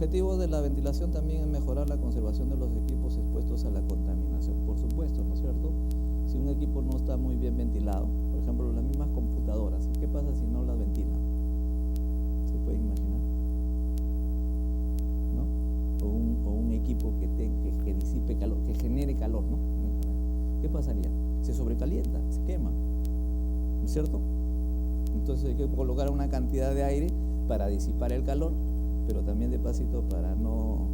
objetivo de la ventilación también es mejorar la conservación de los equipos expuestos a la contaminación, por supuesto, ¿no es cierto? Si un equipo no está muy bien ventilado, por ejemplo, las mismas computadoras, ¿qué pasa si no las ventilan? ¿Se puede imaginar? ¿No? O un equipo que disipe calor, que genere calor, ¿no? ¿Qué pasaría? Se sobrecalienta, se quema, ¿no es cierto? Entonces hay que colocar una cantidad de aire para disipar el calor, pero también de pasito para no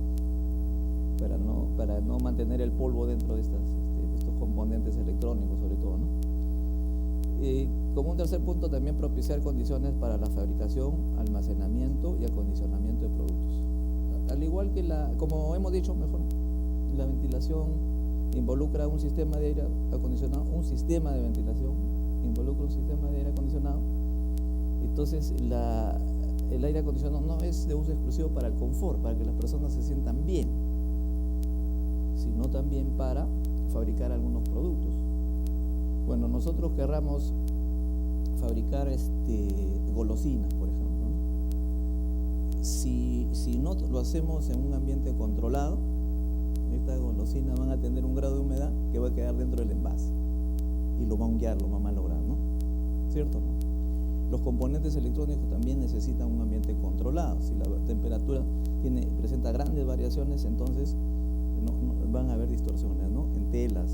mantener el polvo dentro de estos componentes electrónicos, sobre todo, ¿no? Como un tercer punto, también propiciar condiciones para la fabricación, almacenamiento y acondicionamiento de productos. Al igual que como hemos dicho, mejor, la ventilación involucra un sistema de aire acondicionado, un sistema de ventilación involucra un sistema de aire acondicionado. Entonces el aire acondicionado no es de uso exclusivo para el confort, para que las personas se sientan bien, sino también para fabricar algunos productos. Bueno, nosotros querramos fabricar golosinas, por ejemplo, ¿no? Si no lo hacemos en un ambiente controlado, estas golosinas van a tener un grado de humedad que va a quedar dentro del envase y lo va a honguear, lo va a malograr, ¿no? ¿Cierto o no? Los componentes electrónicos también necesitan un ambiente controlado. Si la temperatura presenta grandes variaciones, entonces van a haber distorsiones, ¿no? En telas,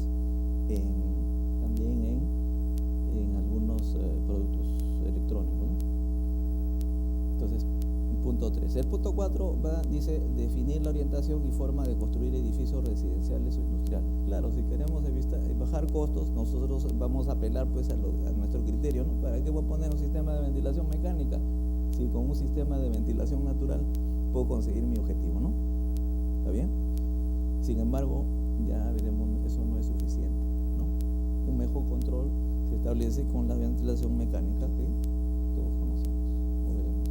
también en algunos productos electrónicos, ¿no? Entonces, punto 3. El punto 4 dice definir la orientación y forma de construir edificios residenciales o industriales. Claro, si queremos bajar costos, nosotros vamos a apelar pues a nuestro criterio, ¿no? ¿Para qué voy a poner un sistema de ventilación mecánica si con un sistema de ventilación natural puedo conseguir mi objetivo, ¿no? ¿Está bien? Sin embargo, ya veremos, eso no es suficiente, ¿no? Un mejor control se establece con la ventilación mecánica que todos conocemos, o veremos.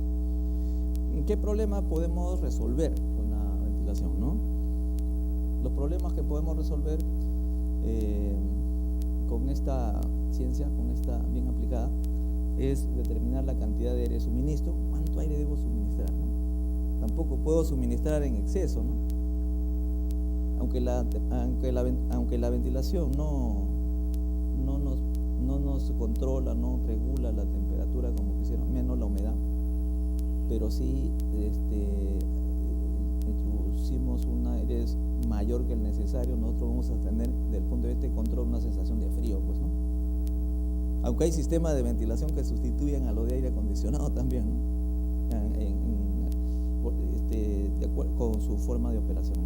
¿Qué problema podemos resolver con la ventilación, no? Los problemas que podemos resolver con esta ciencia, con esta bien aplicada, es determinar la cantidad de aire de suministro, cuánto aire debo suministrar, ¿no? Tampoco puedo suministrar en exceso, ¿no? Aunque la ventilación no nos controla, no regula la temperatura como quisieron, menos la humedad, pero sí introducimos un aire mayor que el necesario, nosotros vamos a tener, desde el punto de vista de control, una sensación de frío, pues, ¿no? Aunque hay sistemas de ventilación que sustituyen a lo de aire acondicionado también, ¿no? De acuerdo con su forma de operación.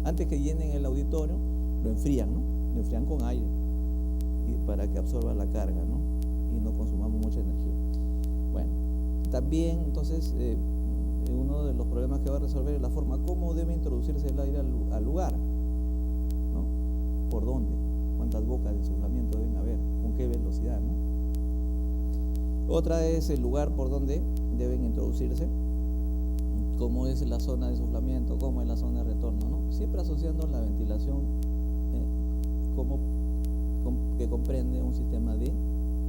Antes que llenen el auditorio, lo enfrían, ¿no? Lo enfrían con aire para que absorba la carga, ¿no? Y no consumamos mucha energía. Bueno, también entonces uno de los problemas que va a resolver es la forma cómo debe introducirse el aire al lugar, ¿no? ¿Por dónde? ¿Cuántas bocas de insuflamiento deben haber? ¿Con qué velocidad, no? Otra es el lugar por donde deben introducirse, cómo es la zona de insuflamiento, cómo es la zona de retorno, ¿no? Siempre asociando la ventilación que comprende un sistema de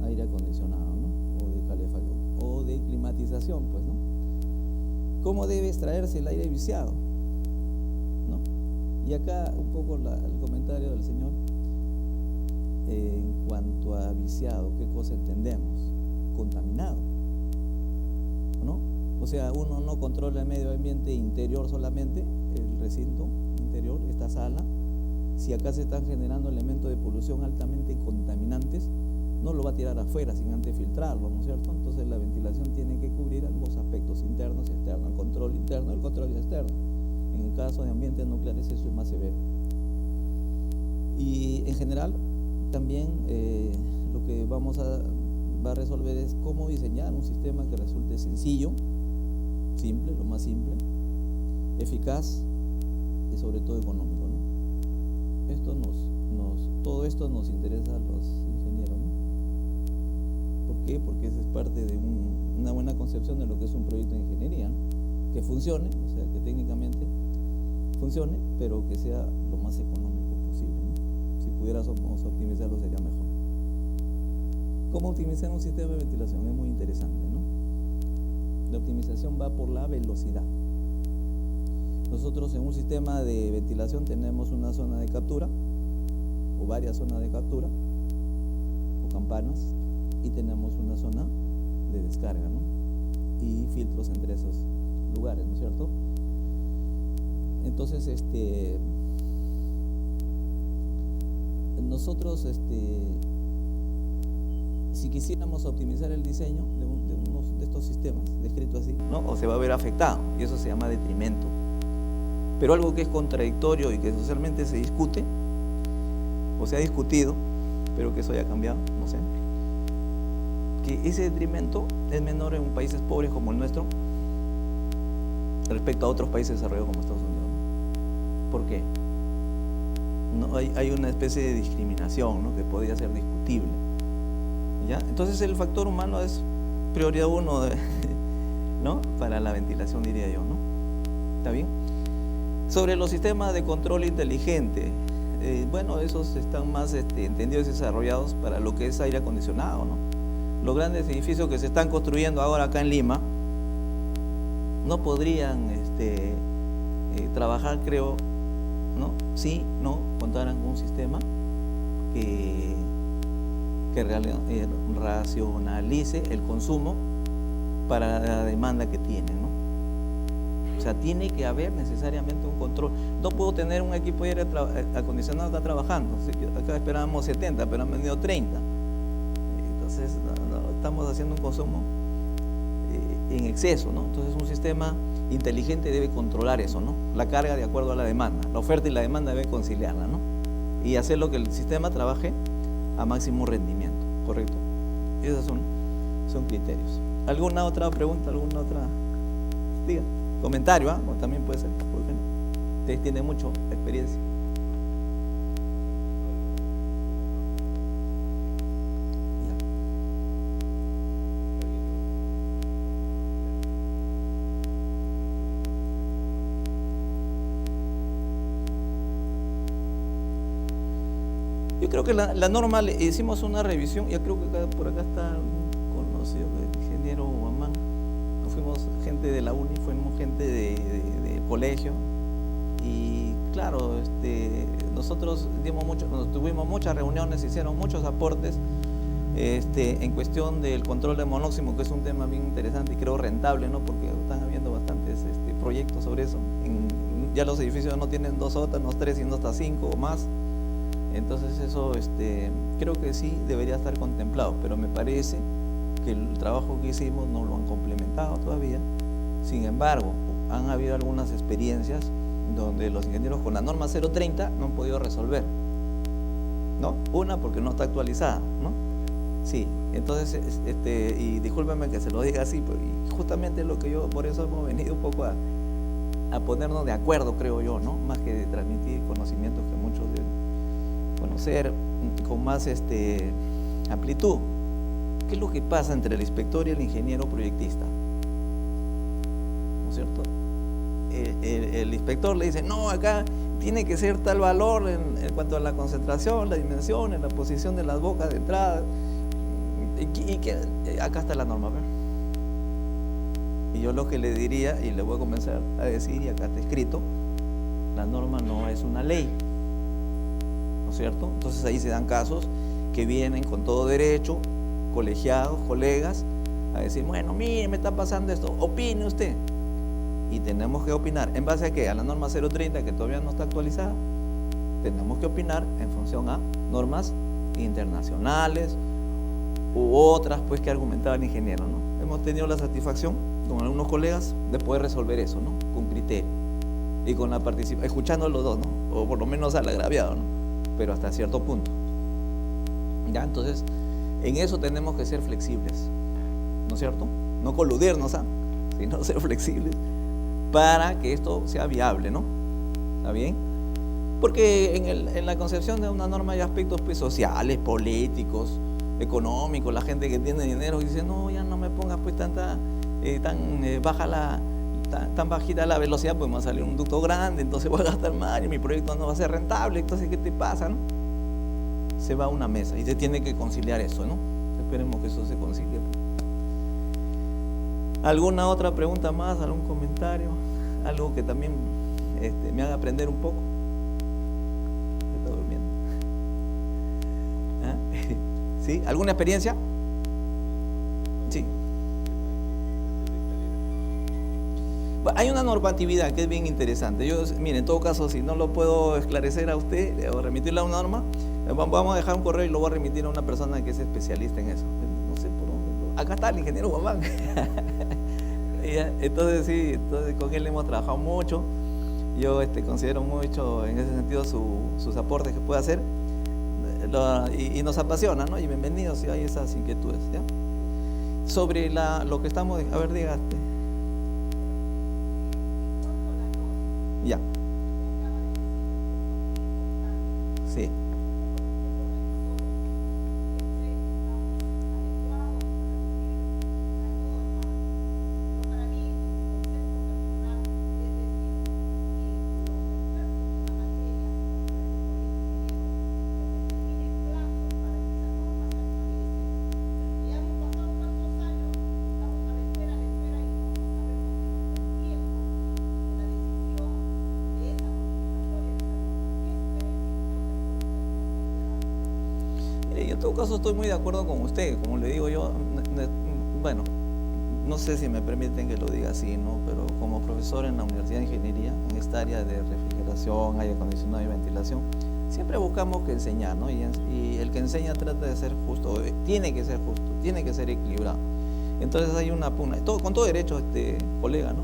aire acondicionado, ¿no? O de calefacción, o de climatización, pues, ¿no? ¿Cómo debe extraerse el aire viciado, ¿no? Y acá un poco el comentario del señor en cuanto a viciado, ¿qué cosa entendemos? Contaminado, ¿no? O sea, uno no controla el medio ambiente interior solamente, el recinto interior, esta sala. Si acá se están generando elementos de polución altamente contaminantes, no lo va a tirar afuera sin antes filtrarlo, ¿no es cierto? Entonces la ventilación tiene que cubrir ambos aspectos, internos y externos, el control interno y el control externo. En el caso de ambientes nucleares eso es más severo. Y en general también lo que va a resolver es cómo diseñar un sistema que resulte sencillo, simple, lo más simple, eficaz y sobre todo económico, ¿no? Todo esto nos interesa a los ingenieros, ¿no? ¿Por qué? Porque esa es parte de una buena concepción de lo que es un proyecto de ingeniería, ¿no? Que funcione, o sea, que técnicamente funcione, pero que sea lo más económico posible, ¿no? Si pudiéramos optimizarlo sería mejor. ¿Cómo optimizar un sistema de ventilación? Es muy interesante, ¿no? La optimización va por la velocidad. Nosotros en un sistema de ventilación tenemos una zona de captura o varias zonas de captura o campanas, y tenemos una zona de descarga, ¿no? Y filtros entre esos lugares, ¿no es cierto? Entonces, nosotros, si quisiéramos optimizar el diseño de estos sistemas, descrito así, ¿no? O se va a ver afectado, y eso se llama detrimento. Pero algo que es contradictorio y que socialmente se discute, o se ha discutido, pero que eso haya cambiado, no sé, que ese detrimento es menor en países pobres como el nuestro respecto a otros países desarrollados como Estados Unidos. ¿Por qué? No, hay una especie de discriminación, ¿no? Que podría ser discutible, ¿ya? Entonces el factor humano es prioridad 1, ¿no? Para la ventilación, diría yo, ¿no? ¿Está bien? Sobre los sistemas de control inteligente, bueno, esos están más entendidos y desarrollados para lo que es aire acondicionado, ¿no? Los grandes edificios que se están construyendo ahora acá en Lima no podrían trabajar, creo, ¿no? Si no contaran con un sistema que racionalice el consumo para la demanda que tienen, ¿no? O sea, tiene que haber necesariamente un control. No puedo tener un equipo de aire acondicionado acá trabajando. Acá esperábamos 70, pero han venido 30. Entonces, no, estamos haciendo un consumo en exceso, ¿no? Entonces, un sistema inteligente debe controlar eso, ¿no? La carga de acuerdo a la demanda. La oferta y la demanda deben conciliarla, ¿no? Y hacer lo que el sistema trabaje a máximo rendimiento, ¿correcto? Esos son criterios. ¿Alguna otra pregunta? ¿Alguna otra? Diga. Comentario, ¿ah? O también puede ser, porque ustedes tienen mucha experiencia. Yo creo que la norma, hicimos una revisión, yo creo que por acá está un conocido, el ingeniero Amán. Fuimos gente de la uni, fuimos gente de colegio, y claro, nosotros tuvimos muchas reuniones, hicieron muchos aportes en cuestión del control de monóxido, que es un tema bien interesante y creo rentable, ¿no? Porque están habiendo bastantes proyectos sobre eso. Ya los edificios no tienen 2 sótanos, 3, sino hasta 5 o más. Entonces eso creo que sí debería estar contemplado, pero me parece que el trabajo que hicimos no lo han complementado todavía. Sin embargo, han habido algunas experiencias donde los ingenieros con la norma 030 no han podido resolver, ¿no? Una, porque no está actualizada, ¿no? Sí, entonces, y discúlpenme que se lo diga así, pero justamente lo que yo, por eso hemos venido un poco a ponernos de acuerdo, creo yo, ¿no? Más que de transmitir conocimientos que muchos deben conocer con más amplitud. ¿Qué es lo que pasa entre el inspector y el ingeniero proyectista? ¿No es cierto? El inspector le dice, no, acá tiene que ser tal valor en cuanto a la concentración, la dimensión, en la posición de las bocas de entrada, y que acá está la norma, ¿verdad? Y yo lo que le diría, y le voy a comenzar a decir, y acá está escrito, la norma no es una ley, ¿no es cierto? Entonces ahí se dan casos que vienen con todo derecho, colegiados, colegas, a decir, bueno, mire, me está pasando esto, opine usted. Y tenemos que opinar, ¿en base a qué? A la norma 030, que todavía no está actualizada. Tenemos que opinar en función a normas internacionales u otras, pues, que argumentaba el ingeniero, ¿no? Hemos tenido la satisfacción con algunos colegas de poder resolver eso, ¿no? Con criterio y con la participación, escuchando a los dos, ¿no? O por lo menos al agraviado, ¿no? Pero hasta cierto punto. ¿Ya? Entonces, en eso tenemos que ser flexibles, ¿no es cierto? No coludirnos, sino ser flexibles para que esto sea viable, ¿no? ¿Está bien? Porque en la concepción de una norma hay aspectos, pues, sociales, políticos, económicos. La gente que tiene dinero dice, no, ya no me pongas pues tan bajita la velocidad, pues me va a salir un ducto grande, entonces voy a gastar más y mi proyecto no va a ser rentable. Entonces, ¿qué te pasa, no? Se va a una mesa y se tiene que conciliar eso, ¿no? Esperemos que eso se concilie. ¿Alguna otra pregunta más? ¿Algún comentario? Algo que también me haga aprender un poco. Está durmiendo. ¿Ah? ¿Sí? ¿Alguna experiencia? Sí. Hay una normatividad que es bien interesante. Yo, mire, en todo caso, si no lo puedo esclarecer a usted o remitirle a una norma, vamos a dejar un correo y lo voy a remitir a una persona que es especialista en eso. No sé por dónde. Acá está el ingeniero Guamán. Entonces, sí, entonces con él hemos trabajado mucho. Yo considero mucho en ese sentido sus aportes que puede hacer. Y nos apasiona, ¿no? Y bienvenidos si hay esas inquietudes, ¿ya? Sobre lo que estamos... A ver, dígate. Ya. Sí. En todo caso estoy muy de acuerdo con usted, como le digo yo, bueno, no sé si me permiten que lo diga así, ¿no? Pero como profesor en la Universidad de Ingeniería, en esta área de refrigeración, aire acondicionado y ventilación, siempre buscamos que enseñar, ¿no? Y el que enseña trata de ser justo, tiene que ser justo, tiene que ser equilibrado. Entonces hay una pugna, con todo derecho, colega, ¿no?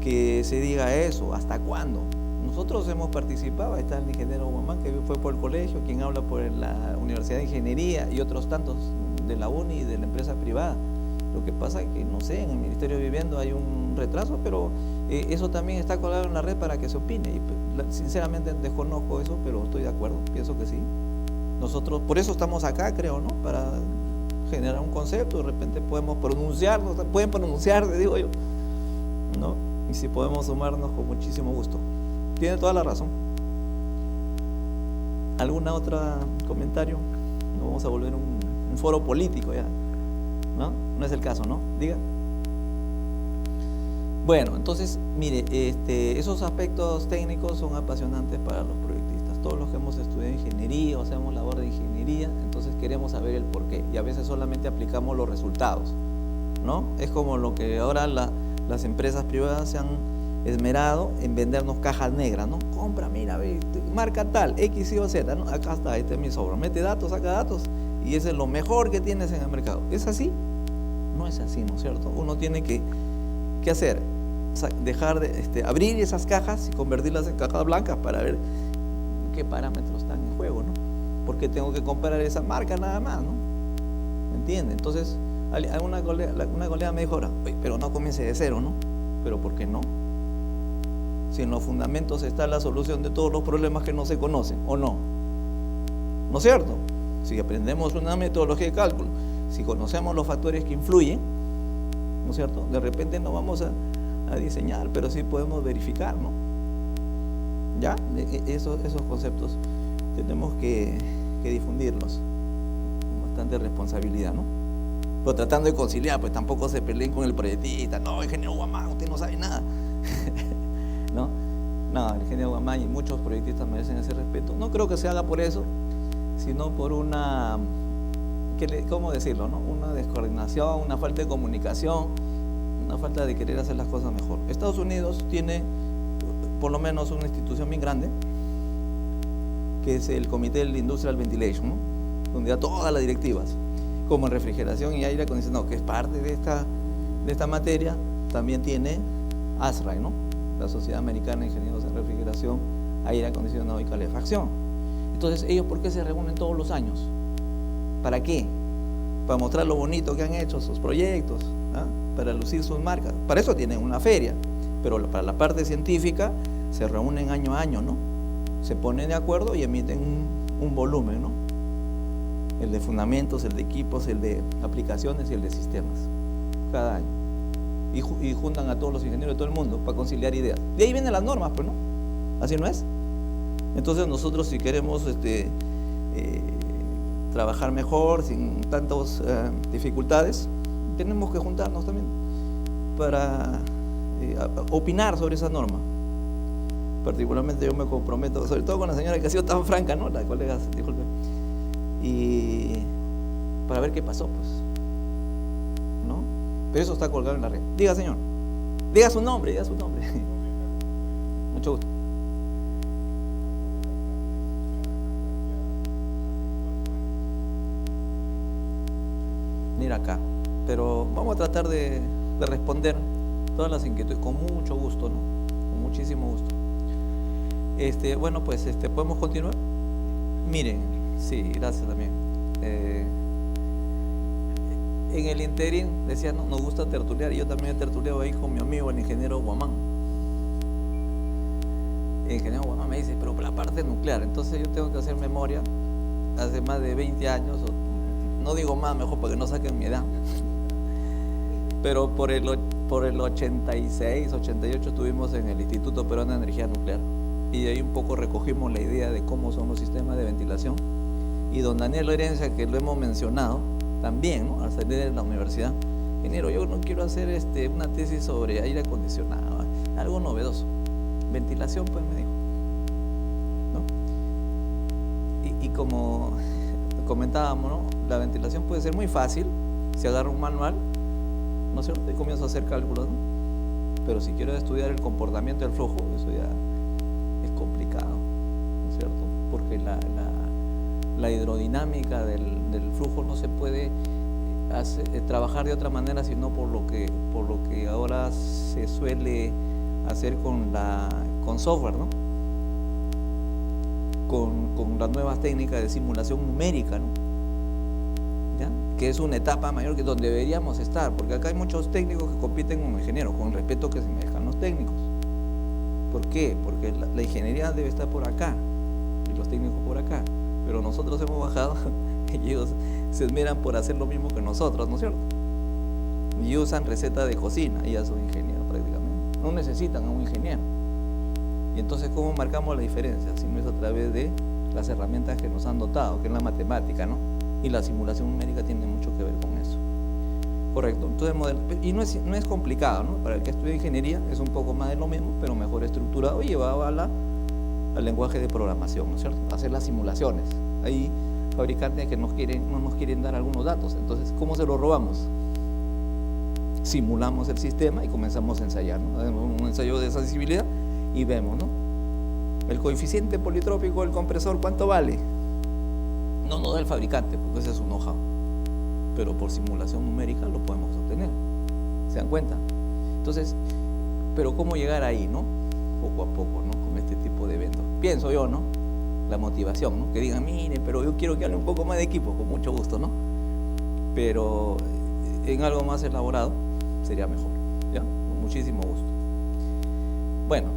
Que se diga eso, ¿hasta cuándo? Nosotros hemos participado, ahí está el ingeniero Guamán, que fue por el colegio, quien habla por la Universidad de Ingeniería y otros tantos de la UNI y de la empresa privada. Lo que pasa es que, no sé, en el Ministerio de Vivienda hay un retraso, pero eso también está colgado en la red para que se opine. Y sinceramente desconozco eso, pero estoy de acuerdo, pienso que sí. Nosotros, por eso estamos acá, creo, ¿no? Para generar un concepto, de repente podemos pronunciarnos, pueden pronunciarse, digo yo, ¿no? Y si podemos sumarnos, con muchísimo gusto. Tiene toda la razón. ¿Alguna otra comentario? No vamos a volver un foro político ya, ¿no? No es el caso, ¿no? Diga. Bueno, entonces, mire, esos aspectos técnicos son apasionantes para los proyectistas. Todos los que hemos estudiado ingeniería o hacemos labor de ingeniería, entonces queremos saber el porqué y a veces solamente aplicamos los resultados, ¿no? Es como lo que ahora las empresas privadas se han esmerado en vendernos cajas negras, ¿no? Compra, mira, ve, marca tal, X, Y o Z, ¿no? Acá está, este es mi sobro, mete datos, saca datos y ese es lo mejor que tienes en el mercado. ¿Es así? No es así, ¿no es cierto? Uno tiene que hacer, dejar de abrir esas cajas y convertirlas en cajas blancas para ver qué parámetros están en juego, ¿no? Porque tengo que comprar esa marca nada más, ¿no? ¿Me entiende? Entonces, una colega me dijo ahora, pero no comience de cero, ¿no? ¿Pero por qué no? Si en los fundamentos está la solución de todos los problemas que no se conocen, ¿o no? ¿No es cierto? Si aprendemos una metodología de cálculo, si conocemos los factores que influyen, ¿no es cierto? De repente no vamos a diseñar, pero sí podemos verificar, ¿no? ¿Ya? Esos conceptos tenemos que difundirlos con bastante responsabilidad, ¿no? Pero tratando de conciliar, pues tampoco se peleen con el proyectista. No, ingeniero Guamán, usted no sabe nada. No, el ingeniero Guamán y muchos proyectistas merecen ese respeto. No creo que se haga por eso, sino por una, ¿cómo decirlo, no? Una descoordinación, una falta de comunicación, una falta de querer hacer las cosas mejor. Estados Unidos tiene por lo menos una institución bien grande, que es el Comité del Industrial Ventilation, ¿no? Donde da todas las directivas, como en refrigeración y aire acondicionado, que es parte de esta materia, también tiene ASRAE, ¿no? La Sociedad Americana de Ingenieros en Refrigeración, Aire Acondicionado y Calefacción. Entonces, ¿ellos por qué se reúnen todos los años? ¿Para qué? Para mostrar lo bonito que han hecho, sus proyectos, ¿ah? Para lucir sus marcas. Para eso tienen una feria, pero para la parte científica se reúnen año a año, ¿no? Se ponen de acuerdo y emiten un volumen, ¿no? El de fundamentos, el de equipos, el de aplicaciones y el de sistemas, cada año. Y juntan a todos los ingenieros de todo el mundo para conciliar ideas. De ahí vienen las normas, pues, ¿no? ¿Así no es? Entonces nosotros, si queremos trabajar mejor, sin tantas dificultades, tenemos que juntarnos también para opinar sobre esa norma, Particularmente yo me comprometo, sobre todo con la señora que ha sido tan franca, ¿no? La colega, disculpe. Y para ver qué pasó, pues, ¿no? Pero eso está colgado en la red. Diga, señor. Diga su nombre, diga su nombre. Mucho gusto. Mira acá. Pero vamos a tratar de responder todas las inquietudes con mucho gusto, ¿no? Con muchísimo gusto. Bueno, pues podemos continuar. Miren, sí, gracias también. En el interín decía, no, nos gusta tertuliar, y yo también he tertuleado ahí con mi amigo el ingeniero Guamán. El ingeniero Guamán me dice, pero por la parte nuclear, entonces yo tengo que hacer memoria hace más de 20 años, no digo más, mejor para que no saquen mi edad, pero por el 86, 88 estuvimos en el Instituto Peruano de Energía Nuclear, y de ahí un poco recogimos la idea de cómo son los sistemas de ventilación. Y don Daniel Herencia, que lo hemos mencionado también, ¿no? Al salir de la universidad, ingeniero, yo no quiero hacer una tesis sobre aire acondicionado, algo novedoso, ventilación, pues me dijo, ¿no? Y como comentábamos, ¿no? La ventilación puede ser muy fácil, si agarra un manual, ¿no es cierto? Y comienzo a hacer cálculos, ¿no? Pero si quiero estudiar el comportamiento del flujo, eso ya es complicado, ¿no es cierto? Porque la hidrodinámica del flujo no se puede trabajar de otra manera, sino por lo que ahora se suele hacer con software, ¿no? Con las nuevas técnicas de simulación numérica, ¿no? ¿Ya? Que es una etapa mayor que donde deberíamos estar, porque acá hay muchos técnicos que compiten con ingenieros, con el respeto que se merecen los técnicos. ¿Por qué? Porque la ingeniería debe estar por acá y los técnicos por acá, pero nosotros hemos bajado y ellos se esmeran por hacer lo mismo que nosotros, ¿no es cierto? Y usan receta de cocina y ya son ingenieros prácticamente, no necesitan a un ingeniero. Y entonces, ¿cómo marcamos la diferencia? Si no es a través de las herramientas que nos han dotado, que es la matemática, ¿no? Y la simulación numérica tiene mucho que ver con eso. Correcto. Entonces, y no es complicado, ¿no? Para el que estudia ingeniería es un poco más de lo mismo, pero mejor estructurado y llevado al lenguaje de programación, ¿no es cierto? Hacer las simulaciones. Hay fabricantes que no nos quieren dar algunos datos. Entonces, ¿cómo se los robamos? Simulamos el sistema y comenzamos a ensayar, ¿no? Hacemos un ensayo de sensibilidad y vemos, ¿no? El coeficiente politrópico del compresor, ¿cuánto vale? No nos da el fabricante, porque ese es un know-how, pero por simulación numérica lo podemos obtener. ¿Se dan cuenta? Entonces, pero ¿cómo llegar ahí, no? Poco a poco, ¿no? Con este tipo de eventos. Pienso yo, ¿no? La motivación, ¿no? Que digan, mire, pero yo quiero que hable un poco más de equipo, con mucho gusto, ¿no? Pero en algo más elaborado sería mejor, ¿ya? Con muchísimo gusto. Bueno,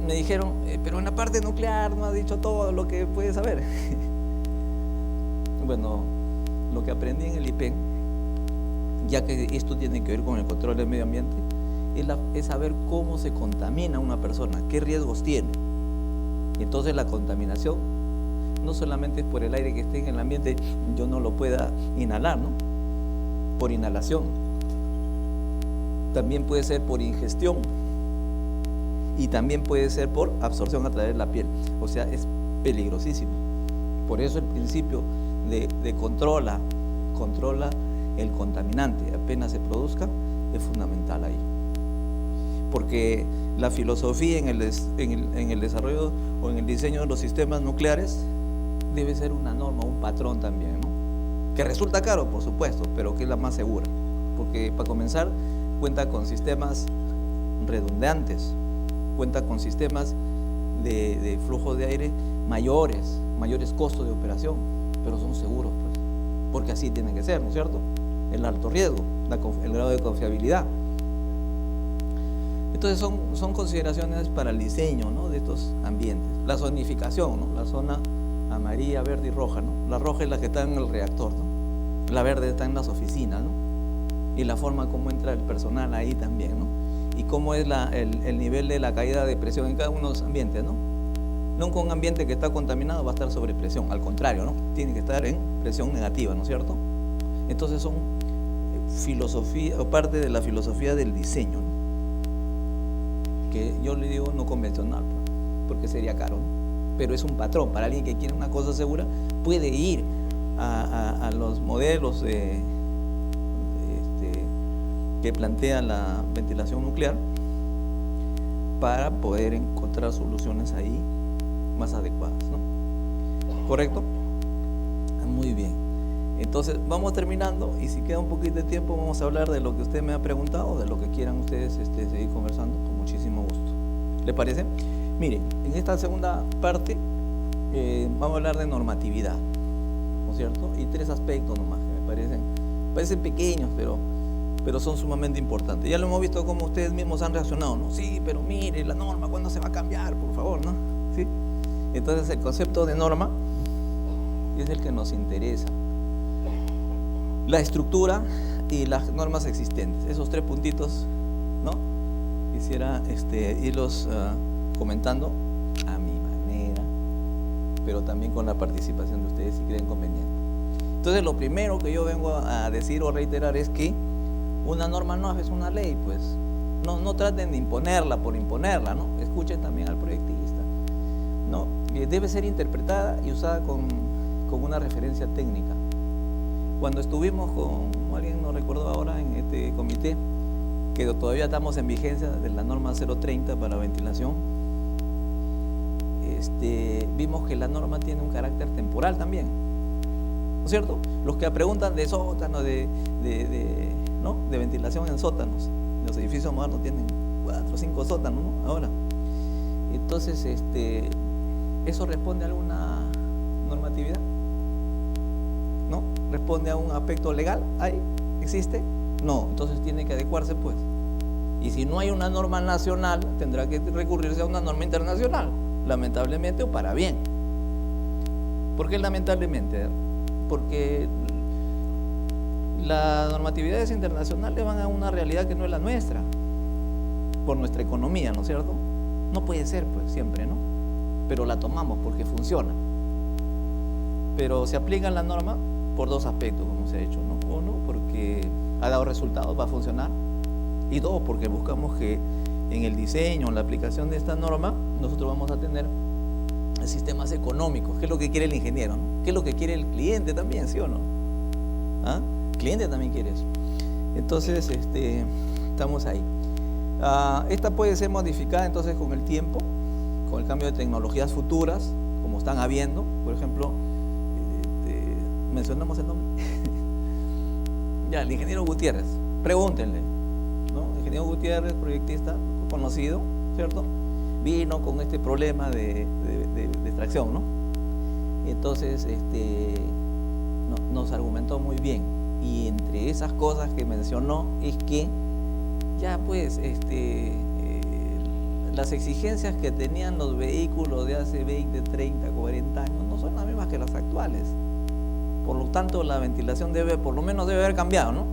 me dijeron, pero en la parte nuclear no has dicho todo lo que puedes saber. Bueno, lo que aprendí en el IPEN, ya que esto tiene que ver con el control del medio ambiente, es saber cómo se contamina una persona, qué riesgos tiene. Y entonces la contaminación no solamente es por el aire que esté en el ambiente, yo no lo pueda inhalar, ¿no? Por inhalación. También puede ser por ingestión. Y también puede ser por absorción a través de la piel. O sea, es peligrosísimo. Por eso el principio de controla el contaminante apenas se produzca es fundamental ahí. Porque la filosofía en el desarrollo o en el diseño de los sistemas nucleares debe ser una norma, un patrón también, ¿no? Que resulta caro, por supuesto, pero que es la más segura. Porque para comenzar cuenta con sistemas redundantes, cuenta con sistemas de flujo de aire mayores costos de operación, pero son seguros, pues, porque así tiene que ser, ¿no es cierto? El alto riesgo, el grado de confiabilidad. Entonces son consideraciones para el diseño, ¿no? De estos ambientes. La zonificación, ¿no? La zona amarilla, verde y roja, ¿no? La roja es la que está en el reactor, ¿no? La verde está en las oficinas, ¿no? Y la forma como entra el personal ahí también, ¿no? Y cómo es el nivel de la caída de presión en cada uno de los ambientes, ¿no? Nunca un ambiente que está contaminado va a estar sobre presión, al contrario, ¿no? Tiene que estar en presión negativa, ¿no es cierto? Entonces son filosofía o parte de la filosofía del diseño, ¿no? que yo le digo no convencional, porque sería caro, ¿no? Pero es un patrón. Para alguien que quiere una cosa segura, puede ir a los modelos que plantea la ventilación nuclear para poder encontrar soluciones ahí más adecuadas, ¿no? ¿Correcto? Muy bien. Entonces vamos terminando, y si queda un poquito de tiempo vamos a hablar de lo que usted me ha preguntado, de lo que quieran ustedes seguir conversando, con muchísimo gusto. ¿Le parece? Mire, en esta segunda parte vamos a hablar de normatividad, ¿no es cierto? Y 3 aspectos nomás que me parecen pequeños, pero son sumamente importantes. Ya lo hemos visto cómo ustedes mismos han reaccionado, ¿no? Sí, pero mire, la norma, ¿cuándo se va a cambiar? Por favor, ¿no? ¿Sí? Entonces el concepto de norma es el que nos interesa. La estructura y las normas existentes, esos 3 puntitos, ¿no? Quisiera irlos comentando a mi manera, pero también con la participación de ustedes si creen conveniente. Entonces lo primero que yo vengo a decir o reiterar es que una norma no es una ley, pues. No traten de imponerla por imponerla, ¿no? Escuchen también al proyectista, ¿no? Debe ser interpretada y usada con una referencia técnica. Cuando estuvimos con, alguien nos recordó ahora en este comité, que todavía estamos en vigencia de la norma 030 para ventilación, vimos que la norma tiene un carácter temporal también, ¿no es cierto? Los que preguntan de sótanos, ¿no? De ventilación en sótanos, los edificios modernos tienen 4 o 5 sótanos, ¿no? Ahora, entonces, ¿eso responde a alguna normatividad? ¿No? ¿Responde a un aspecto legal? ¿Ahí existe? No, entonces tiene que adecuarse, pues. Y si no hay una norma nacional, tendrá que recurrirse a una norma internacional, lamentablemente o para bien. ¿Por qué lamentablemente? Porque las normatividades internacionales van a una realidad que no es la nuestra, por nuestra economía, ¿no es cierto? No puede ser, pues, siempre, ¿no? Pero la tomamos porque funciona. Pero se aplica la norma por 2 aspectos, como se ha hecho, ¿no? 1, porque ha dado resultados, va a funcionar. Y 2, porque buscamos que en el diseño, en la aplicación de esta norma, nosotros vamos a tener sistemas económicos. ¿Qué es lo que quiere el ingeniero, ¿no? ¿Qué es lo que quiere el cliente también, sí o no? ¿Ah? El cliente también quiere eso. Entonces, estamos ahí. Esta puede ser modificada entonces con el tiempo, con el cambio de tecnologías futuras, como están habiendo. Por ejemplo, mencionamos el nombre. Ya, el ingeniero Gutiérrez, pregúntenle, ¿no? El ingeniero Gutiérrez, proyectista conocido, ¿cierto? Vino con este problema de extracción, ¿no? Entonces, nos argumentó muy bien. Y entre esas cosas que mencionó es que ya pues las exigencias que tenían los vehículos de hace 20, 30, 40 años no son las mismas que las actuales. Por lo tanto, la ventilación por lo menos debe haber cambiado, ¿no?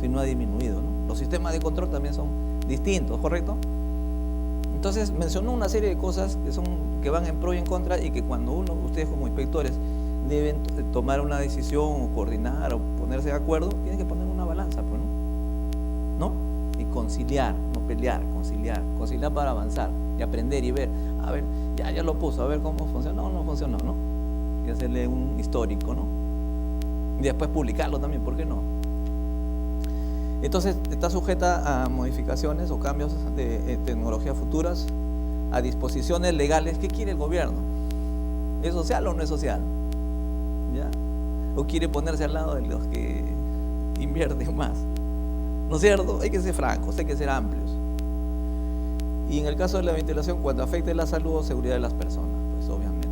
Si no ha disminuido, ¿no? Los sistemas de control también son distintos, ¿correcto? Entonces mencionó una serie de cosas que van en pro y en contra, y que cuando ustedes como inspectores deben tomar una decisión o coordinar o ponerse de acuerdo, tienen que poner una balanza, pues, ¿no? Y conciliar, no pelear, conciliar para avanzar y aprender y ver, a ver, ya lo puso, a ver cómo funcionó o no funcionó, ¿no? Y hacerle un histórico, ¿no? Y después publicarlo también, ¿por qué no? Entonces está sujeta a modificaciones o cambios de tecnologías futuras, a disposiciones legales. ¿Qué quiere el gobierno? ¿Es social o no es social? ¿Ya? ¿O quiere ponerse al lado de los que invierten más? ¿No es cierto? Hay que ser francos, hay que ser amplios. Y en el caso de la ventilación, cuando afecte la salud o seguridad de las personas, pues obviamente.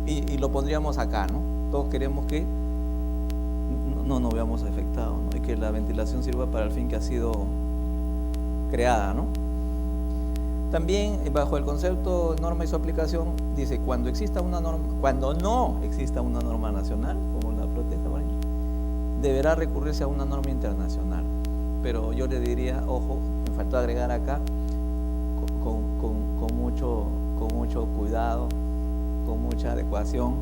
Y lo pondríamos acá, ¿no? Todos queremos que no nos veamos afectados, ¿no? Y que la ventilación sirva para el fin que ha sido creada, ¿no? También, bajo el concepto de norma y su aplicación, dice, cuando no exista una norma nacional, como la protesta, deberá recurrirse a una norma internacional. Pero yo le diría, ojo, me faltó agregar acá, con mucho cuidado, con mucha adecuación,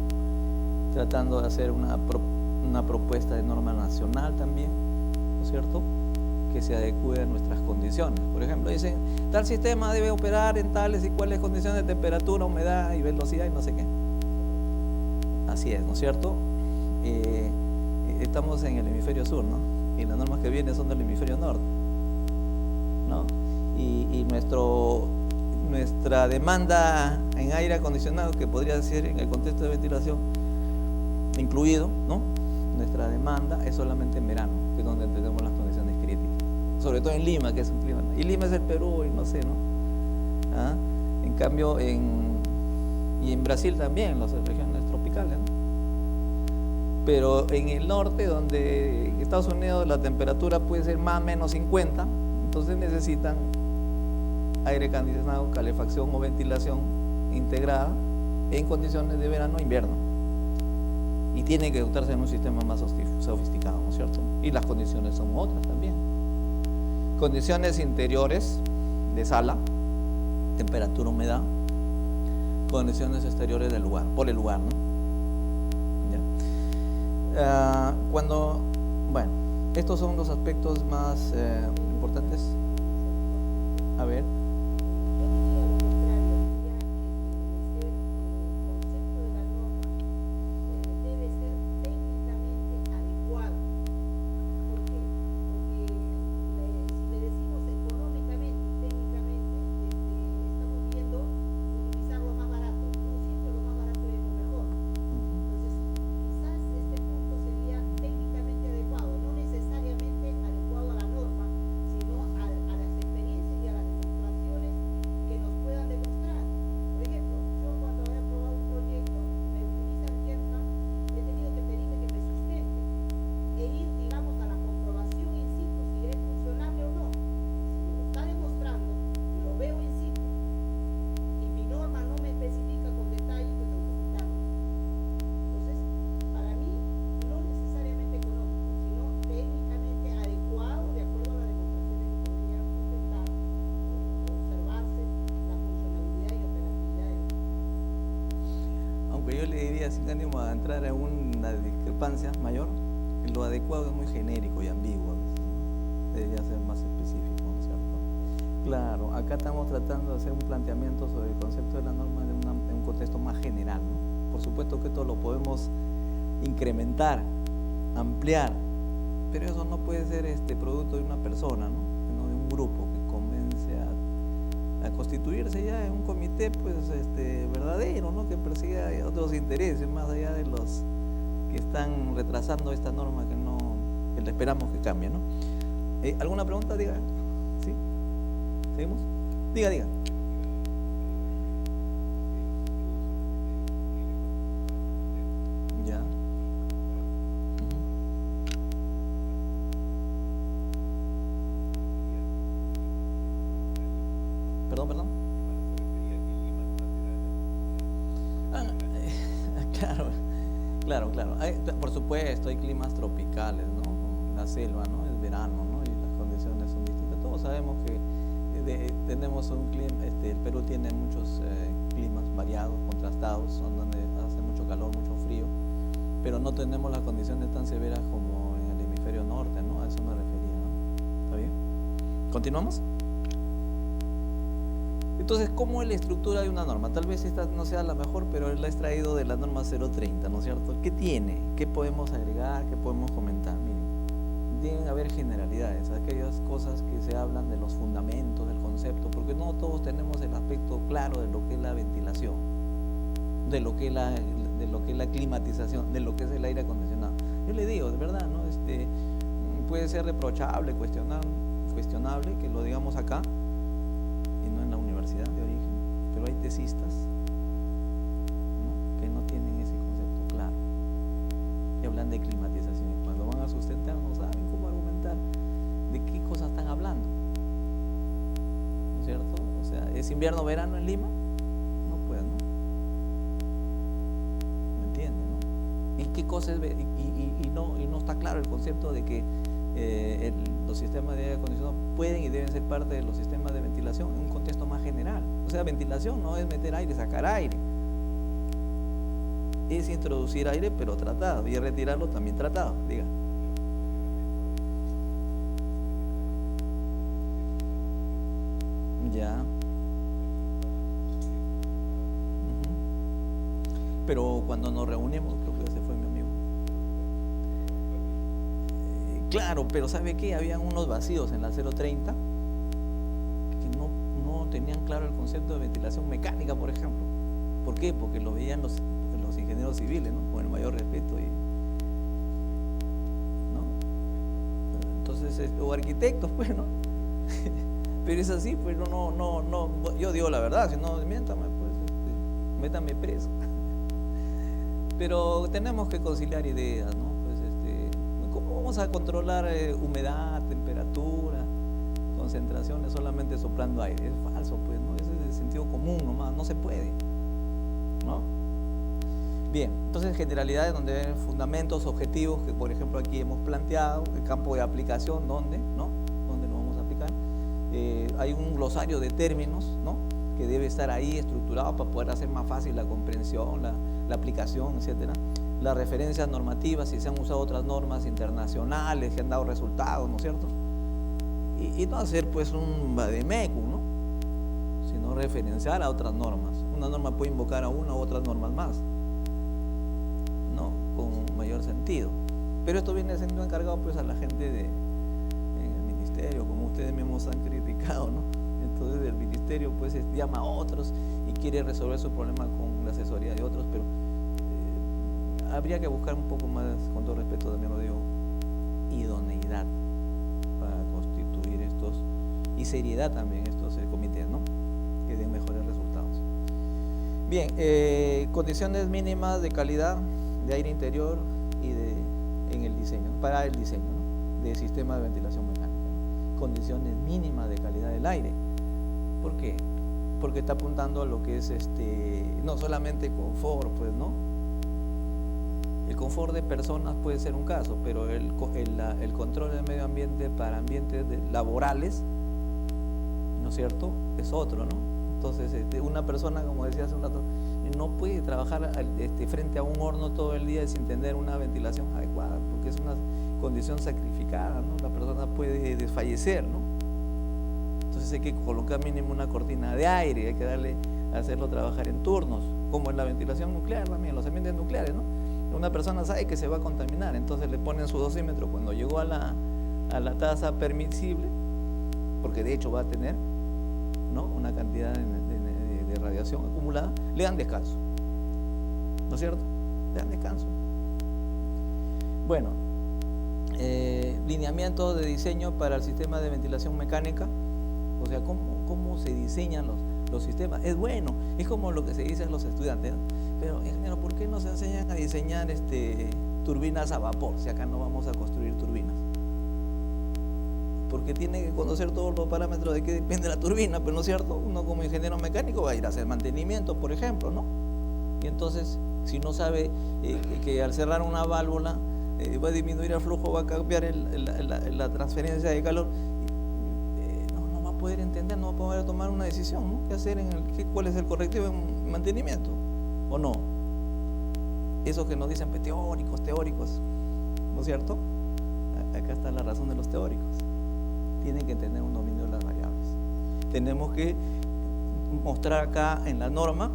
tratando de hacer una propuesta de norma nacional también, ¿no es cierto?, que se adecue a nuestras condiciones. condiciones. Por ejemplo, dicen, tal sistema debe operar en tales y cuales condiciones de temperatura, humedad y velocidad y no sé qué. Así es, ¿no es cierto? Estamos en el hemisferio sur, ¿no? Y las normas que vienen son del hemisferio norte, ¿no? Y nuestra demanda en aire acondicionado, que podría ser en el contexto de ventilación incluido, ¿no? Nuestra demanda es solamente en verano, que es donde tenemos las condiciones críticas. Sobre todo en Lima, que es un clima. Y Lima es el Perú, y no sé, ¿no? ¿Ah? En cambio, en Brasil también, las regiones tropicales, ¿no? Pero en el norte, donde en Estados Unidos la temperatura puede ser más o menos 50, entonces necesitan aire acondicionado, calefacción o ventilación integrada en condiciones de verano e invierno. Y tiene que dotarse en un sistema más sofisticado, ¿no es cierto? Y las condiciones son otras también. Condiciones interiores de sala, temperatura, humedad, condiciones exteriores del lugar, por el lugar, ¿no? ¿Ya? Bueno, estos son los aspectos más importantes. A ver. Yo le diría, sin ánimo a entrar en una discrepancia mayor, lo adecuado es muy genérico y ambiguo, ¿no? Debería ser más específico, ¿no es cierto? Claro, acá estamos tratando de hacer un planteamiento sobre el concepto de la norma en un contexto más general, ¿no? Por supuesto que esto lo podemos incrementar, ampliar, pero eso no puede ser producto de una persona, ¿no? Sino de un grupo que convence a constituirse ya en un comité pues verdadero, ¿no? Que persiga otros intereses más allá de los que están retrasando esta norma que esperamos que cambie, ¿no? ¿Alguna pregunta? Diga. ¿Sí? ¿Seguimos? Diga. Ya. Perdón. Claro. Por supuesto, hay climas tropicales, ¿no? La selva, ¿no? Es verano, ¿no? Y las condiciones son distintas. Todos sabemos que tenemos un clima, el Perú tiene muchos climas variados, contrastados, donde hace mucho calor, mucho frío, pero no tenemos las condiciones tan severas como en el hemisferio norte, ¿no? A eso me refería, ¿no? ¿Está bien? ¿Continuamos? Entonces, ¿cómo es la estructura de una norma? Tal vez esta no sea la mejor, pero la he extraído de la norma 030, ¿no es cierto? ¿Qué tiene? ¿Qué podemos agregar? ¿Qué podemos comentar? Miren, deben haber generalidades, aquellas cosas que se hablan de los fundamentos del concepto, porque no todos tenemos el aspecto claro de lo que es la ventilación, de lo que es la climatización, de lo que es el aire acondicionado. Yo le digo, de verdad, ¿no? Puede ser reprochable, cuestionable que lo digamos acá, en la universidad de origen, pero hay tesistas, ¿no? Que no tienen ese concepto claro y hablan de climatización y cuando van a sustentar no saben cómo argumentar de qué cosas están hablando, ¿no es cierto? O sea, ¿es invierno verano en Lima? No puede, ¿no? ¿Me entienden, no? ¿Y qué cosas? Y no está claro el concepto de que los sistemas de aire acondicionado pueden y deben ser parte de los sistemas de ventilación en un contexto más general. O sea, ventilación no es meter aire, sacar aire, es introducir aire pero tratado, y retirarlo también tratado. Diga. Ya. Ujú. Pero cuando nos reunimos, creo que ya se fue mi amigo. Claro, pero ¿sabe qué? Habían unos vacíos en la 030 que no tenían claro el concepto de ventilación mecánica, por ejemplo. ¿Por qué? Porque lo veían los ingenieros civiles, ¿no? Con el mayor respeto, ¿no? Entonces, o arquitectos, pues, ¿no? Pero es así, pues no, yo digo la verdad, si no, miéntame, pues, métame preso. Pero tenemos que conciliar ideas, ¿no? Pues, ¿cómo vamos a controlar humedad, temperatura, concentraciones solamente soplando aire? Es falso, pues, ¿no? Ese es el sentido común nomás, no se puede, ¿no? Bien, entonces generalidades donde hay fundamentos, objetivos, que por ejemplo aquí hemos planteado, el campo de aplicación, ¿dónde? ¿No? ¿Dónde lo vamos a aplicar? Hay un glosario de términos, ¿no? Que debe estar ahí estructurado para poder hacer más fácil la comprensión, la aplicación, etcétera. Las referencias normativas, si se han usado otras normas internacionales que han dado resultados, ¿no es cierto? Y no hacer pues un vademecum, ¿no? Sino referenciar a otras normas. Una norma puede invocar a una u otras normas más, ¿no? Con mayor sentido. Pero esto viene siendo encargado pues a la gente en el ministerio, como ustedes mismos han criticado, ¿no? Entonces el ministerio pues llama a otros y quiere resolver su problema con la asesoría de otros, pero habría que buscar un poco más, con todo respeto también lo digo, idoneidad para constituir estos, y seriedad también estos comités, ¿no? Que den mejores resultados. Bien, condiciones mínimas de calidad de aire interior y en el diseño, para el diseño, ¿no? De sistema de ventilación mecánica, ¿no? Condiciones mínimas de calidad del aire. ¿Por qué? Porque está apuntando a lo que es no solamente confort, pues, ¿no? El confort de personas puede ser un caso, pero el control del medio ambiente para ambientes laborales, ¿no es cierto?, es otro, ¿no? Entonces, una persona, como decía hace un rato, no puede trabajar frente a un horno todo el día sin tener una ventilación adecuada, porque es una condición sacrificada, ¿no? La persona puede desfallecer, ¿no? Entonces hay que colocar mínimo una cortina de aire, hay que hacerlo trabajar en turnos, como en la ventilación nuclear también, los ambientes nucleares, ¿no? Una persona sabe que se va a contaminar, entonces le ponen su dosímetro cuando llegó a la tasa permisible, porque de hecho va a tener, ¿no?, una cantidad de radiación acumulada, le dan descanso, ¿no es cierto? Le dan descanso. Bueno, lineamientos de diseño para el sistema de ventilación mecánica, o sea, cómo se diseñan los sistemas. Es bueno, es como lo que se dice a los estudiantes, ¿no? Pero ingeniero, ¿por qué nos enseñan a diseñar turbinas a vapor si acá no vamos a construir turbinas? Porque tiene que conocer todos los parámetros de qué depende la turbina, pero no es cierto, uno como ingeniero mecánico va a ir a hacer mantenimiento, por ejemplo, ¿no? Y entonces, si no sabe que al cerrar una válvula va a disminuir el flujo, va a cambiar la transferencia de calor, no va a poder entender, no va a poder tomar una decisión, ¿no? ¿Qué hacer cuál es el correctivo en mantenimiento? ¿O no? Esos que nos dicen pues, teóricos, ¿no es cierto? Acá está la razón de los teóricos. Tienen que tener un dominio de las variables. Tenemos que mostrar acá en la norma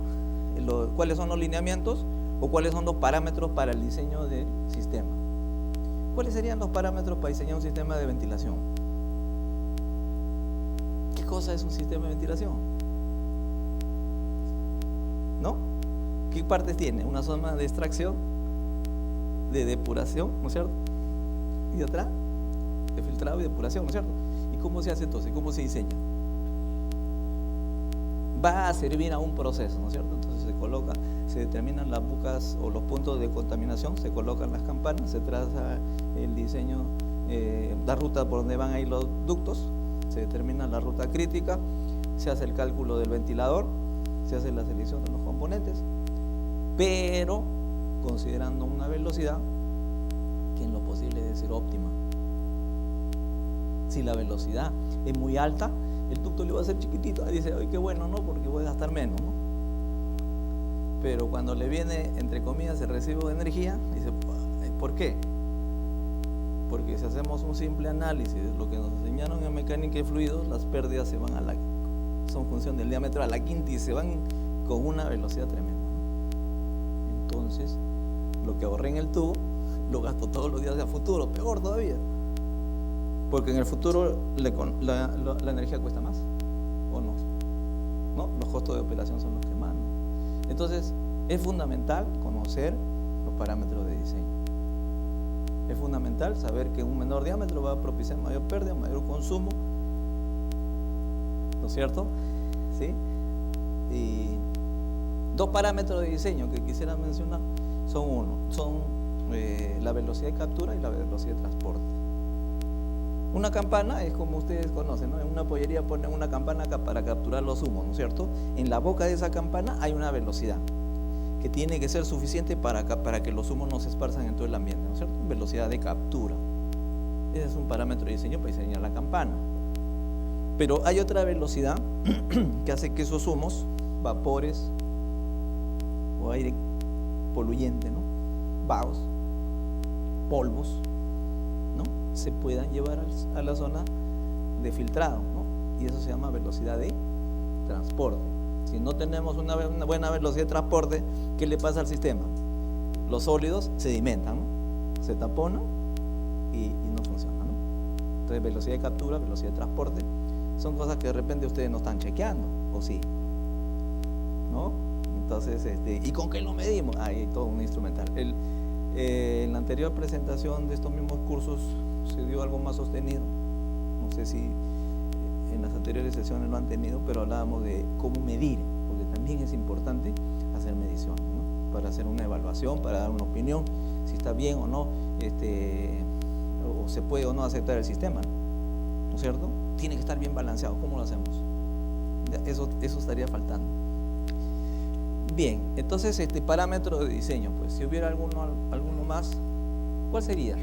cuáles son los lineamientos o cuáles son los parámetros para el diseño del sistema. ¿Cuáles serían los parámetros para diseñar un sistema de ventilación? ¿Qué cosa es un sistema de ventilación? ¿No? ¿Qué partes tiene? Una zona de extracción, de depuración, ¿no es cierto? Y de atrás, de filtrado y depuración, ¿no es cierto? ¿Y cómo se hace entonces? ¿Cómo se diseña? Va a servir a un proceso, ¿no es cierto? Entonces se determinan las bocas o los puntos de contaminación, se colocan las campanas, se traza el diseño, la ruta por donde van a ir los ductos, se determina la ruta crítica, se hace el cálculo del ventilador, se hace la selección de los componentes, pero considerando una velocidad que en lo posible debe ser óptima. Si la velocidad es muy alta, el ducto le va a ser chiquitito, dice, oye, qué bueno, ¿no? Porque voy a gastar menos, ¿no? Pero cuando le viene, entre comillas, el recibo de energía, dice, ¿por qué? Porque si hacemos un simple análisis de lo que nos enseñaron en mecánica de fluidos, las pérdidas se van son función del diámetro a la quinta y se van con una velocidad tremenda, ¿no? Entonces, lo que ahorré en el tubo, lo gasto todos los días a futuro, peor todavía. Porque en el futuro la energía cuesta más, ¿o no? ¿No? Los costos de operación son los que mandan. Entonces, es fundamental conocer los parámetros de diseño. Es fundamental saber que un menor diámetro va a propiciar mayor pérdida, mayor consumo, ¿no es cierto? ¿Sí? Y dos parámetros de diseño que quisiera mencionar son la velocidad de captura y la velocidad de transporte. Una campana es como ustedes conocen, ¿no? En una pollería ponen una campana para capturar los humos, ¿no es cierto? En la boca de esa campana hay una velocidad que tiene que ser suficiente para que los humos no se esparzan en todo el ambiente, ¿no es cierto? Velocidad de captura. Ese es un parámetro de diseño para diseñar la campana. Pero hay otra velocidad que hace que esos humos, vapores o aire poluyente, ¿no? Vagos, polvos, ¿no? Se puedan llevar a la zona de filtrado, ¿no? Y eso se llama velocidad de transporte. Si no tenemos una buena velocidad de transporte, ¿qué le pasa al sistema? Los sólidos sedimentan, ¿no? Se taponan y no funcionan, ¿no? Entonces, velocidad de captura, velocidad de transporte, son cosas que de repente ustedes no están chequeando, ¿o sí? ¿No? Entonces, ¿y con qué lo medimos? Hay todo un instrumental. En la anterior presentación de estos mismos cursos se dio algo más sostenido. No sé si en las anteriores sesiones lo han tenido, pero hablábamos de cómo medir, porque también es importante hacer medición, ¿no? Para hacer una evaluación, para dar una opinión, si está bien o no, o se puede o no aceptar el sistema, ¿no es cierto? Tiene que estar bien balanceado. ¿Cómo lo hacemos? Eso estaría faltando. Bien, entonces parámetro de diseño, pues si hubiera alguno más, ¿cuál sería?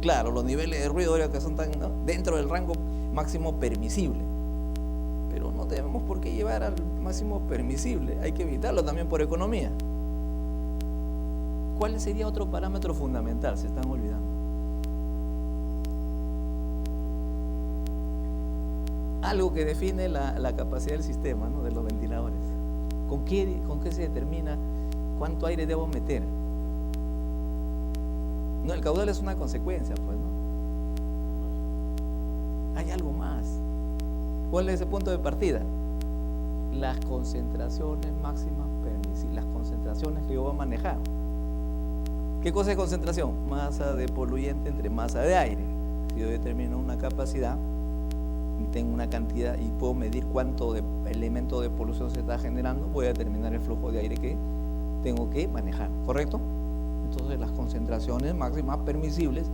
Claro, los niveles de ruido que son tan, ¿no?, dentro del rango máximo permisible, pero no tenemos por qué llevar al máximo permisible, hay que evitarlo también por economía. ¿Cuál sería otro parámetro fundamental? Se están olvidando. Algo que define la capacidad del sistema, ¿no?, de los ventiladores. ¿Con qué se determina cuánto aire debo meter? No, el caudal es una consecuencia, pues, ¿no? Hay algo más. ¿Cuál es ese punto de partida? Las concentraciones máximas permisibles, las concentraciones que yo voy a manejar. ¿Qué cosa es concentración? Masa de poluyente entre masa de aire. Si yo determino una capacidad y tengo una cantidad y puedo medir cuánto de elemento de polución se está generando, voy a determinar el flujo de aire que tengo que manejar, ¿correcto? Entonces, las concentraciones máximas permisibles,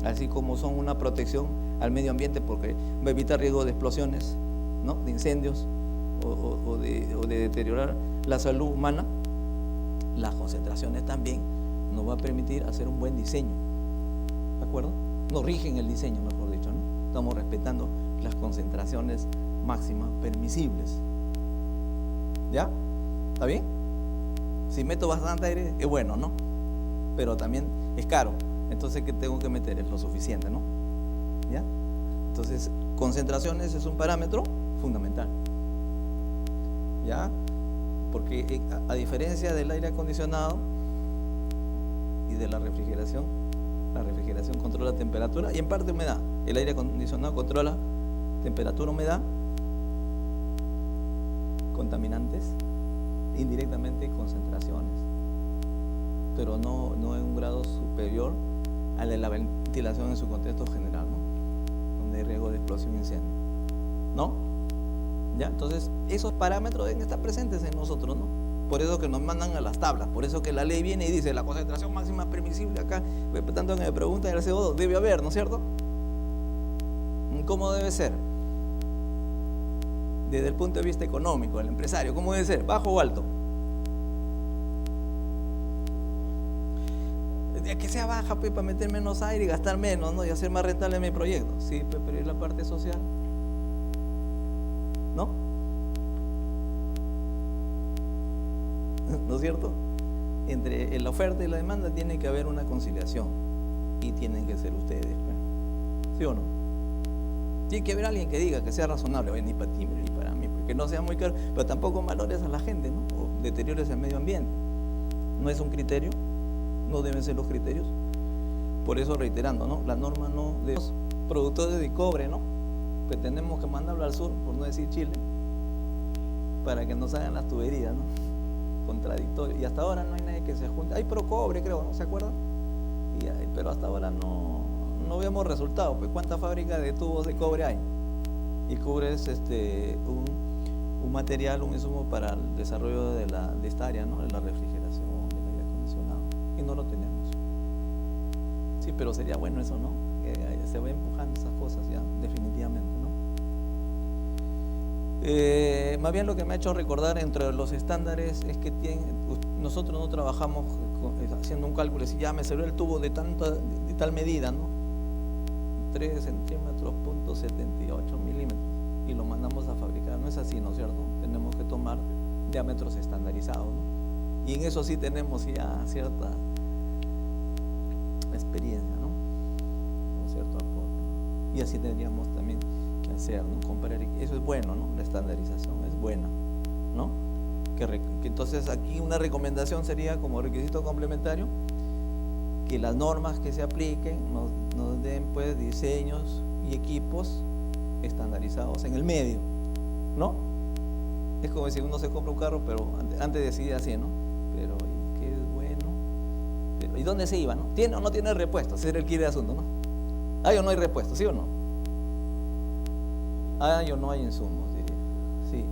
así como son una protección al medio ambiente porque va a evitar riesgo de explosiones, ¿no?, de incendios o de deteriorar la salud humana, las concentraciones también nos va a permitir hacer un buen diseño, ¿de acuerdo? Nos rigen el diseño, mejor dicho, ¿no? Estamos respetando las concentraciones máximas permisibles. ¿Ya? ¿Está bien? Si meto bastante aire, es bueno, ¿no? Pero también es caro. Entonces, ¿qué tengo que meter? Es lo suficiente, ¿no? ¿Ya? Entonces, concentraciones es un parámetro fundamental. ¿Ya? Porque a diferencia del aire acondicionado y de la refrigeración controla temperatura y en parte humedad. El aire acondicionado controla temperatura, humedad, contaminantes, indirectamente concentraciones, pero no en un grado superior a la ventilación en su contexto general, ¿no?, donde hay riesgo de explosión e incendio, ¿no? ¿Ya? Entonces, esos parámetros deben estar presentes en nosotros, ¿no? Por eso que nos mandan a las tablas, por eso que la ley viene y dice la concentración máxima permisible acá, tanto que me preguntan el CO2, debe haber, ¿no es cierto? ¿Cómo debe ser? Desde el punto de vista económico, del empresario, ¿cómo debe ser? ¿Bajo o alto? Que sea baja, pues, para meter menos aire y gastar menos, ¿no?, y hacer más rentable mi proyecto. Sí, pero ¿y la parte social? ¿No? ¿No es cierto? Entre la oferta y la demanda tiene que haber una conciliación y tienen que ser ustedes, ¿sí o no? Tiene que haber alguien que diga que sea razonable, oye, ni para ti ni para mí, porque no sea muy caro, pero tampoco valores a la gente, ¿no? O deteriores el medio ambiente. No es un criterio, no deben ser los criterios. Por eso, reiterando, ¿no? La norma no de los productores de cobre, ¿no? Pues tenemos que mandarlo al sur, por no decir Chile, para que nos hagan las tuberías, ¿no? Contradictorio. Y hasta ahora no hay nadie que se junte. Hay Procobre, creo, ¿no? ¿Se acuerdan? Pero hasta ahora no vemos resultados. Pues ¿cuántas fábricas de tubos de cobre hay? Y cobre es un material, un insumo para el desarrollo de esta área, ¿no? De la refrigeración, del aire acondicionado. Y no lo tenemos. Sí, pero sería bueno eso, ¿no? Que se va empujando esas cosas ya, definitivamente, ¿no? Más bien lo que me ha hecho recordar entre los estándares es que nosotros no trabajamos haciendo un cálculo, si ya me salió el tubo de tal medida, ¿no? 3 centímetros, .78 milímetros, y lo mandamos a fabricar. No es así, ¿no es cierto? Tenemos que tomar diámetros estandarizados, ¿no? Y en eso sí tenemos ya cierta experiencia, ¿no? ¿No es cierto? Y así tendríamos también que hacer, ¿no? Comparar. Eso es bueno, ¿no? La estandarización es buena, ¿no? Que entonces aquí una recomendación sería como requisito complementario que las normas que se apliquen nos den pues diseños y equipos estandarizados en el medio, ¿no? Es como si uno se compra un carro, pero antes decide así, ¿no? Pero ¿y qué es bueno? ¿Y dónde se iba, no? ¿Tiene o no tiene repuesto? Ese era el kit de asunto, ¿no? ¿Hay o no hay repuesto? ¿Sí o no? ¿Hay o no hay insumos? Diría. Sí.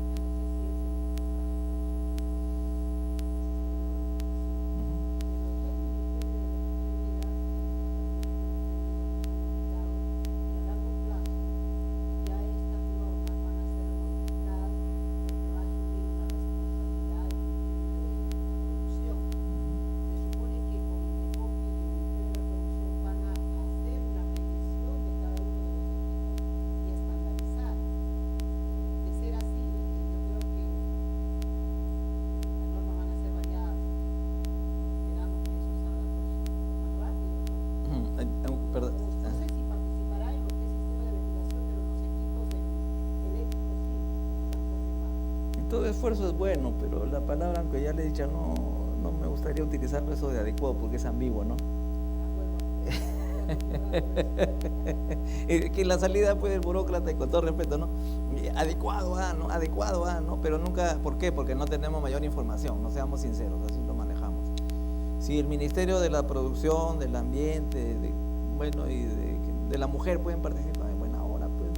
Todo esfuerzo es bueno, pero la palabra, aunque ya le he dicho, no me gustaría utilizar eso de adecuado porque es ambiguo, ¿no? Que la salida pues del burócrata, y con todo respeto, ¿no? Adecuado, ¿no? Adecuado, ¿no? Pero nunca, ¿por qué? Porque no tenemos mayor información, no seamos sinceros, así lo manejamos. Si el Ministerio de la Producción, del Ambiente, de la Mujer pueden participar, en buena hora, pues, ¿no?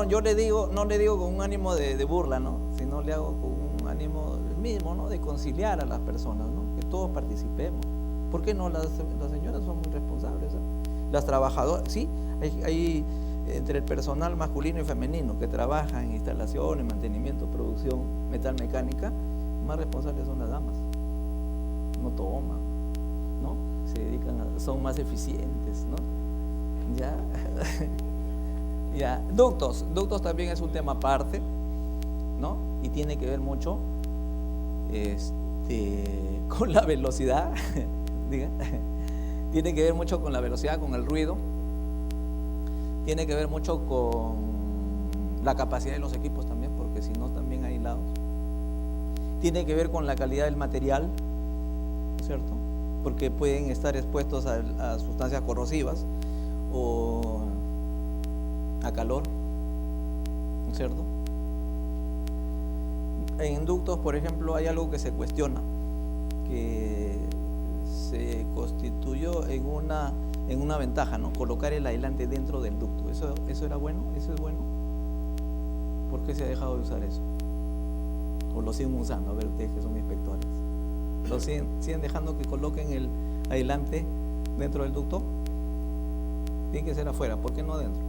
Yo le digo, no le digo con un ánimo de burla, ¿no? Sino le hago con un ánimo mismo, ¿no? De conciliar a las personas, ¿no? Que todos participemos. ¿Por qué no? Las señoras son muy responsables, ¿eh? Las trabajadoras, sí, hay entre el personal masculino y femenino que trabaja en instalaciones, mantenimiento, producción, metalmecánica, más responsables son las damas. No toman, ¿no? Se dedican son más eficientes, ¿no? Ya. Ya. Ductos también es un tema aparte, ¿no? Y tiene que ver mucho con la velocidad, diga. Tiene que ver mucho con la velocidad, con el ruido. Tiene que ver mucho con la capacidad de los equipos también, porque si no también hay lados. Tiene que ver con la calidad del material, ¿no es cierto? Porque pueden estar expuestos a sustancias corrosivas o a calor, ¿no es cierto? En ductos, por ejemplo, hay algo que se cuestiona, que se constituyó en una ventaja, ¿no? Colocar el aislante dentro del ducto. ¿Eso era bueno? ¿Eso es bueno? ¿Por qué se ha dejado de usar eso? ¿O lo siguen usando? A ver, ustedes que son inspectores. ¿Lo siguen dejando que coloquen el aislante dentro del ducto? Tiene que ser afuera, ¿por qué no adentro?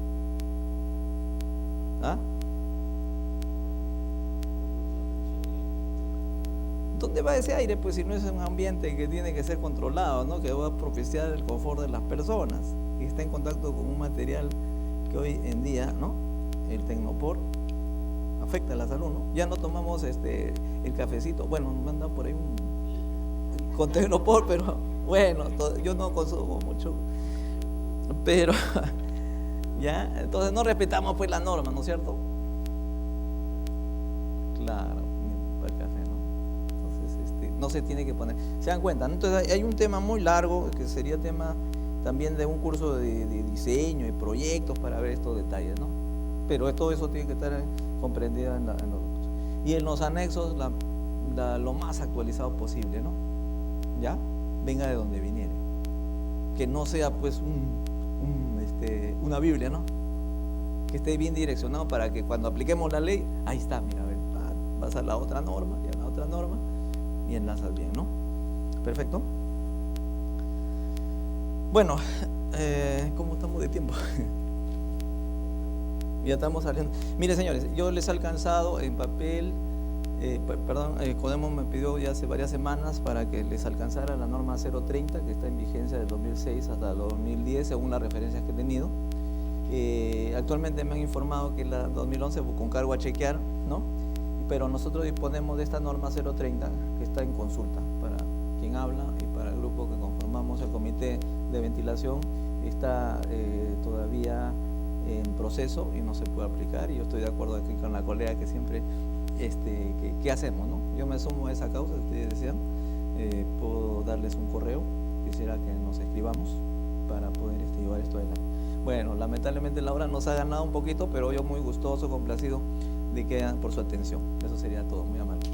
¿Ah? ¿Dónde va ese aire? Pues si no es un ambiente que tiene que ser controlado, ¿no? Que va a propiciar el confort de las personas y está en contacto con un material que hoy en día, ¿no? El Tecnopor afecta a la salud, ¿no? Ya no tomamos el cafecito, bueno, me han dado por ahí con Tecnopor, pero bueno, yo no consumo mucho. Pero, ya, entonces no respetamos pues la norma, ¿no es cierto? Claro, para el café, ¿no? Entonces, no se tiene que poner. ¿Se dan cuenta, no? Entonces hay un tema muy largo que sería tema también de un curso de diseño y proyectos para ver estos detalles, ¿no? Pero todo eso tiene que estar comprendido en los doctos. Y en los anexos, lo más actualizado posible, ¿no? ¿Ya? Venga de donde viniere. Que no sea pues una Biblia, ¿no? Que esté bien direccionado para que cuando apliquemos la ley, ahí está, mira, a ver, vas a la otra norma y a la otra norma y enlazas bien, ¿no? Perfecto. Bueno, ¿cómo estamos de tiempo? Ya estamos saliendo. Mire, señores, yo les he alcanzado en papel, Codemo me pidió ya hace varias semanas para que les alcanzara la norma 030 que está en vigencia del 2006 hasta el 2010 según las referencias que he tenido. Actualmente me han informado que la 2011 con cargo a chequear, ¿no? Pero nosotros disponemos de esta norma 030 que está en consulta para quien habla y para el grupo que conformamos el comité de ventilación. Está todavía en proceso y no se puede aplicar, y yo estoy de acuerdo aquí con la colega que siempre ¿qué hacemos, no? Yo me sumo a esa causa, si ustedes desean, puedo darles un correo, quisiera que nos escribamos para poder llevar esto adelante. Bueno, lamentablemente la hora nos ha ganado un poquito, pero yo muy gustoso, complacido de que por su atención. Eso sería todo, muy amable.